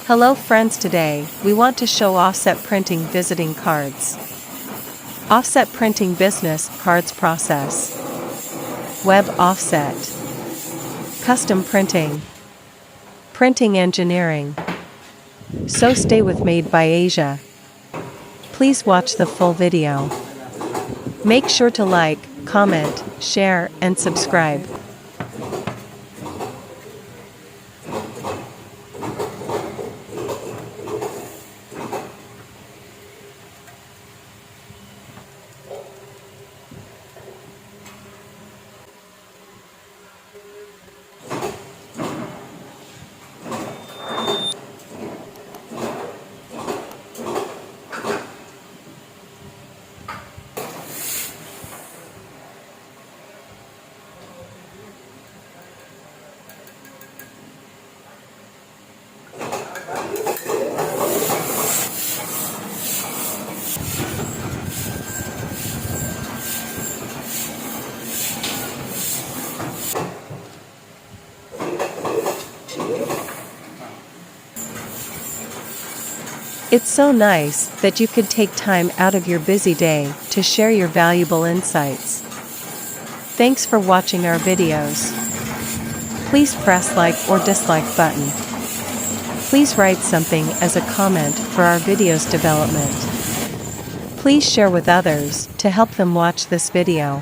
Hello friends, today we want to show offset printing visiting cards. Offset printing business cards process. Web offset. Custom printing. Printing engineering. So stay with Made by Asia. Please watch the full video. Make sure to like, comment, share, and subscribe. It's so nice that you could take time out of your busy day to share your valuable insights. Thanks for watching our videos. Please press like or dislike button. Please write something as a comment for our video's development. Please share with others to help them watch this video.